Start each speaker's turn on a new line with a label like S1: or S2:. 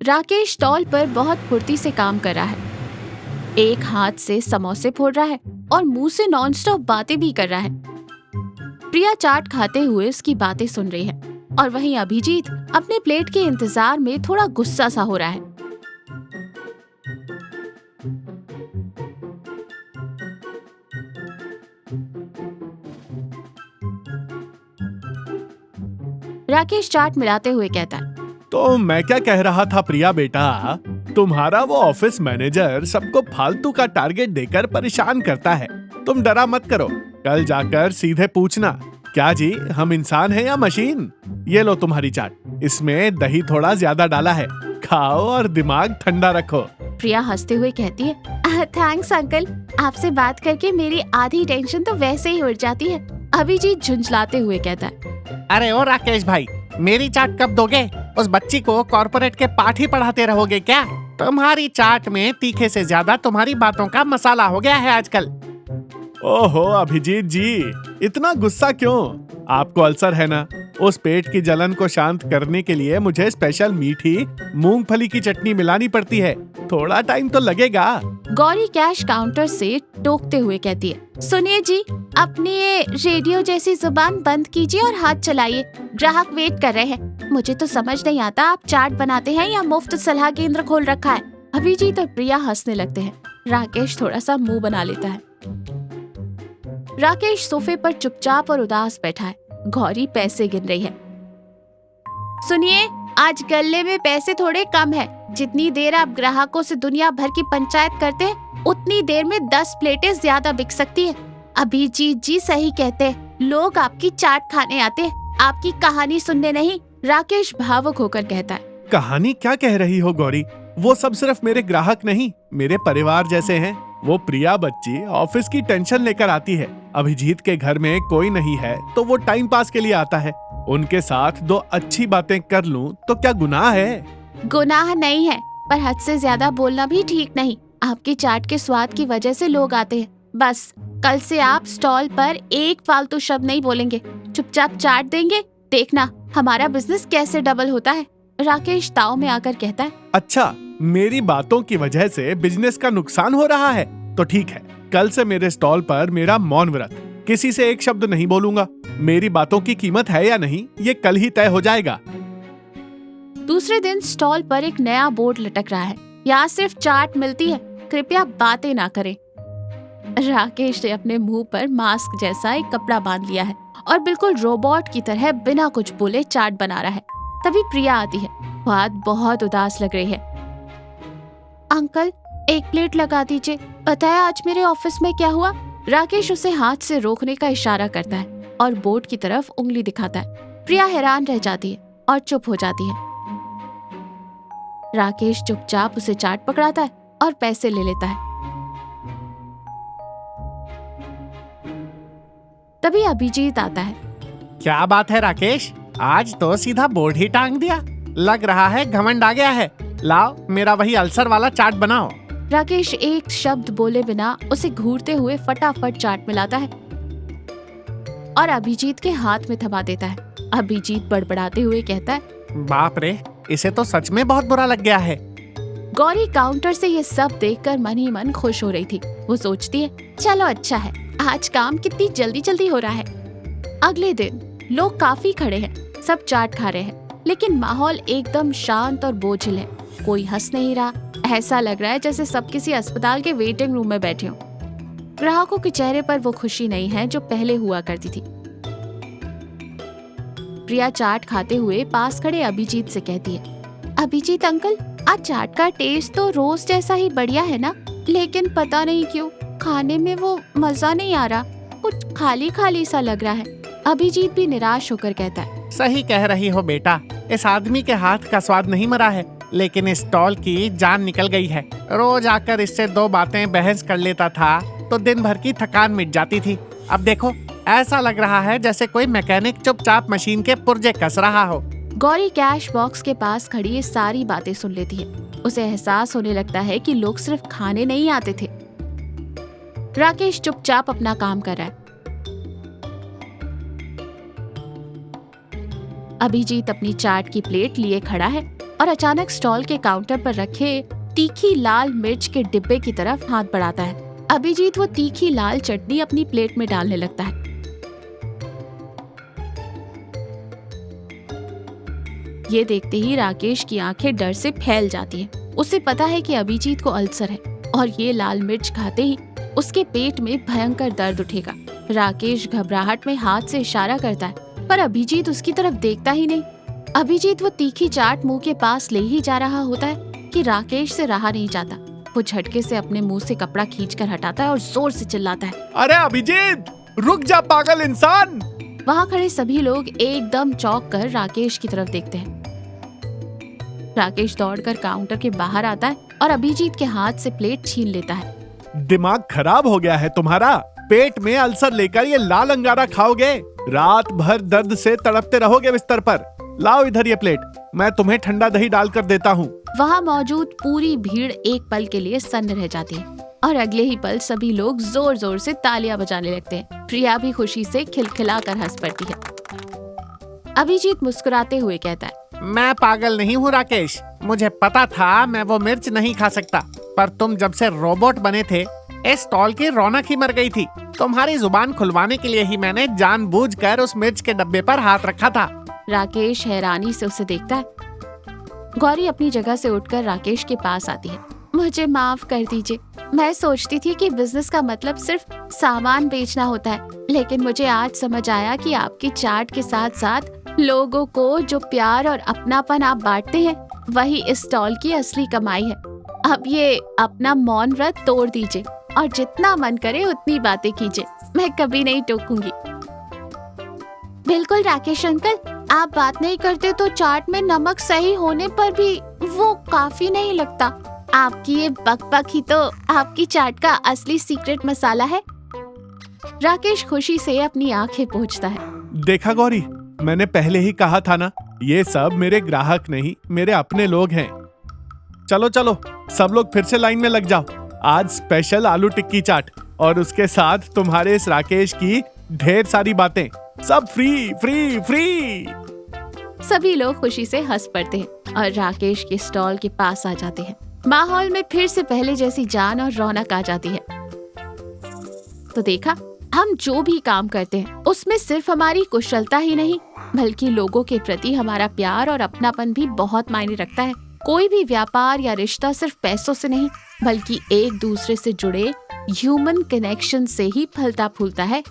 S1: Rakesh stall पर बहुत फुर्ती से काम कर रहा है। एक हाथ से समोसे फोड़ रहा है और मुंह से नॉनस्टॉप बातें भी कर रहा है। प्रिया चाट खाते हुए उसकी बातें सुन रही है और वहीं अभिजीत अपने प्लेट के इंतजार में थोड़ा गुस्सा सा हो रहा है। राकेश चाट मिलाते हुए कहता है,
S2: तो मैं क्या कह रहा था प्रिया बेटा, तुम्हारा वो ऑफिस मैनेजर सबको फालतू का टारगेट देकर परेशान करता है। तुम डरा मत करो, कल जाकर सीधे पूछना, क्या जी हम इंसान हैं या मशीन? ये लो तुम्हारी चाट, इसमें दही थोड़ा ज्यादा डाला है, खाओ और दिमाग ठंडा रखो।
S1: प्रिया हंसते हुए कहती है, थैंक्स अंकल, आपसे बात करके मेरी आधी टेंशन तो वैसे ही उड़ जाती है। अभिजीत झुंझलाते हुए कहता है,
S3: अरे ओ राकेश भाई, मेरी चाट कब दोगे? उस बच्ची को कॉर्पोरेट के पाठ ही पढ़ाते रहोगे क्या? तुम्हारी चाट में तीखे से ज्यादा तुम्हारी बातों का मसाला हो गया है आजकल।
S2: ओहो अभिजीत जी, इतना गुस्सा क्यों? आपको अल्सर है ना? उस पेट की जलन को शांत करने के लिए मुझे स्पेशल मीठी मूंगफली की चटनी मिलानी पड़ती है। थोड़ा टाइम तो लगेगा।
S1: गौरी कैश काउंटर से टोकते हुए कहती है, सुनिए जी, अपनी ये रेडियो जैसी जुबान बंद कीजिए और हाथ चलाइए, ग्राहक वेट कर रहे हैं। मुझे तो समझ नहीं आता आप चाट बनाते हैं या मुफ्त सलाह केंद्र खोल रखा है। अभिजीत और प्रिया हंसने लगते हैं। राकेश थोड़ा सा मुंह बना लेता है। राकेश सोफे पर चुपचाप और उदास बैठा है। गौरी पैसे गिन रही है। सुनिए, आज गल्ले में पैसे थोड़े कम है। जितनी देर आप ग्राहकों से दुनिया भर की पंचायत करते हैं, उतनी देर में 10 प्लेटें ज्यादा बिक सकती है। अभिजीत जी सही कहते हैं, लोग आपकी चाट खाने आते हैं, आपकी कहानी सुनने नहीं। राकेश भावुक होकर कहता है,
S2: कहानी क्या कह रही हो गौरी? वो सब सिर्फ मेरे ग्राहक नहीं, मेरे परिवार जैसे हैं। वो प्रिया बच्ची ऑफिस की टेंशन लेकर आती है। अभिजीत के घर में कोई नहीं है तो वो टाइम पास के लिए आता है। उनके साथ 2 अच्छी बातें कर लूं तो क्या गुनाह है?
S1: गुनाह नहीं है, पर हद से ज्यादा बोलना भी ठीक नहीं। आपकी चाट के स्वाद की वजह से लोग आते हैं। बस कल से आप स्टॉल पर एक फालतू शब्द नहीं बोलेंगे, चुपचाप चाट देंगे। देखना हमारा बिजनेस कैसे डबल होता है। राकेश ताव में आकर कहता है,
S2: अच्छा, मेरी बातों की वजह से बिजनेस का नुकसान हो रहा है तो ठीक है, कल से मेरे स्टॉल पर मेरा मौन व्रत, किसी से एक शब्द नहीं बोलूंगा। मेरी बातों की कीमत है या नहीं, ये कल ही तय हो जाएगा।
S1: दूसरे दिन स्टॉल पर एक नया बोर्ड लटक रहा है, यहाँ सिर्फ चाट मिलती है, कृपया बातें ना करें। राकेश ने अपने मुंह पर मास्क जैसा एक कपड़ा बांध लिया है और बिल्कुल रोबोट की तरह बिना कुछ बोले चाट बना रहा है। तभी प्रिया आती है। बात बहुत उदास लग रही है। अंकल, एक प्लेट लगा दीजिए, पता है आज मेरे ऑफिस में क्या हुआ? राकेश उसे हाथ से रोकने का इशारा करता है और बोर्ड की तरफ उंगली दिखाता है। प्रिया हैरान रह जाती है और चुप हो जाती है। राकेश चुपचाप उसे चाट पकड़ाता है और पैसे ले लेता है। तभी अभिजीत आता है।
S3: क्या बात है राकेश, आज तो सीधा बोर्ड ही टांग दिया। लग रहा है घमंड आ गया है। लाओ मेरा वही अल्सर वाला चाट बनाओ।
S1: राकेश एक शब्द बोले बिना उसे घूरते हुए फटाफट चाट मिलाता है और अभिजीत के हाथ में थमा देता है। अभिजीत बड़बड़ाते हुए कहता है,
S3: बाप रे, इसे तो सच में बहुत बुरा लग गया है।
S1: गौरी काउंटर से ये सब देखकर मन ही मन खुश हो रही थी। वो सोचती है, चलो अच्छा है, आज काम कितनी जल्दी जल्दी हो रहा है। अगले दिन लोग काफी खड़े हैं, सब चाट खा रहे हैं, लेकिन माहौल एकदम शांत और बोझिल है। कोई हंस नहीं रहा। ऐसा लग रहा है जैसे सब किसी अस्पताल के वेटिंग रूम में बैठे हों। ग्राहकों के चेहरे पर वो खुशी नहीं है जो पहले हुआ करती थी। प्रिया चाट खाते हुए पास खड़े अभिजीत से कहती है, अभिजीत अंकल, आज चाट का टेस्ट तो रोज जैसा ही बढ़िया है ना, लेकिन पता नहीं क्यों खाने में वो मजा नहीं आ रहा, कुछ खाली खाली सा लग रहा है। अभिजीत भी निराश होकर कहता है,
S3: सही कह रही हो बेटा, इस आदमी के हाथ का स्वाद नहीं मरा है, लेकिन इस स्टॉल की जान निकल गई है। रोज आकर इससे 2 बातें बहस कर लेता था तो दिन भर की थकान मिट जाती थी। अब देखो, ऐसा लग रहा है जैसे कोई मैकेनिक चुपचाप मशीन के पुर्जे कस रहा हो।
S1: गौरी कैश बॉक्स के पास खड़ी ये सारी बातें सुन लेती है। उसे एहसास होने लगता है कि लोग सिर्फ खाने नहीं आते थे। राकेश चुपचाप अपना काम कर रहा है। अभिजीत अपनी चाट की प्लेट लिए खड़ा है और अचानक स्टॉल के काउंटर पर रखे तीखी लाल मिर्च के डिब्बे की तरफ हाथ बढ़ाता है। अभिजीत वो तीखी लाल चटनी अपनी प्लेट में डालने लगता है। ये देखते ही राकेश की आंखें डर से फैल जाती हैं। उसे पता है कि अभिजीत को अल्सर है और ये लाल मिर्च खाते ही उसके पेट में भयंकर दर्द उठेगा। राकेश घबराहट में हाथ से इशारा करता है, पर अभिजीत उसकी तरफ देखता ही नहीं। अभिजीत वो तीखी चाट मुंह के पास ले ही जा रहा होता है कि राकेश से रहा नहीं जाता। वो झटके से अपने मुंह से कपड़ा खींचकर हटाता है और जोर से चिल्लाता है,
S2: अरे अभिजीत, रुक जा पागल इंसान।
S1: वहाँ खड़े सभी लोग एकदम चौंक कर राकेश की तरफ देखते हैं। राकेश दौड़कर काउंटर के बाहर आता है और अभिजीत के हाथ से प्लेट छीन लेता है।
S2: दिमाग खराब हो गया है तुम्हारा? पेट में अल्सर लेकर ये लाल अंगारा खाओगे? रात भर दर्द से तड़पते रहोगे बिस्तर पर। लाओ इधर ये प्लेट, मैं तुम्हें ठंडा दही डालकर देता हूँ।
S1: वहाँ मौजूद पूरी भीड़ एक पल के लिए सन्न रह जाती है और अगले ही पल सभी लोग जोर जोर से तालियां बजाने लगते हैं। प्रिया भी खुशी से खिलखिलाकर हंस पड़ती है। अभिजीत मुस्कुराते हुए कहता है,
S3: मैं पागल नहीं हूँ राकेश, मुझे पता था मैं वो मिर्च नहीं खा सकता, पर तुम जब से रोबोट बने थे इस स्टॉल की रौनक ही मर गई थी। तुम्हारी जुबान खुलवाने के लिए ही मैंने जानबूझकर उस मिर्च के डब्बे पर हाथ रखा था।
S1: राकेश हैरानी से उसे देखता है। गौरी अपनी जगह से उठकर राकेश के पास आती है। मुझे माफ कर दीजिए, मैं सोचती थी कि बिजनेस का मतलब सिर्फ सामान बेचना होता है, लेकिन मुझे आज समझ आया कि आपकी चाट के साथ साथ लोगों को जो प्यार और अपनापन आप बांटते हैं वही इस स्टॉल की असली कमाई है। अब ये अपना मौन व्रत तोड़ दीजिए और जितना मन करे उतनी बातें कीजिए, मैं कभी नहीं टोकूंगी। बिल्कुल राकेश अंकल, आप बात नहीं करते तो चाट में नमक सही होने पर भी वो काफी नहीं लगता। आपकी ये बकबक ही तो आपकी चाट का असली सीक्रेट मसाला है। राकेश खुशी से अपनी आंखें पोंछता है।
S2: देखा गौरी, मैंने पहले ही कहा था ना, ये सब मेरे ग्राहक नहीं मेरे अपने लोग हैं। चलो चलो सब लोग फिर से लाइन में लग जाओ। आज स्पेशल आलू टिक्की चाट और उसके साथ तुम्हारे इस राकेश की ढेर सारी बातें, सब फ्री फ्री फ्री।
S1: सभी लोग खुशी से हंस पड़ते हैं और राकेश के स्टॉल के पास आ जाते हैं। माहौल में फिर से पहले जैसी जान और रौनक आ जाती है। तो देखा, हम जो भी काम करते हैं उसमें सिर्फ हमारी कुशलता ही नहीं बल्कि लोगों के प्रति हमारा प्यार और अपनापन भी बहुत मायने रखता है। कोई भी व्यापार या रिश्ता सिर्फ पैसों से नहीं बल्कि एक दूसरे से जुड़े ह्यूमन कनेक्शन से ही फलता फूलता है।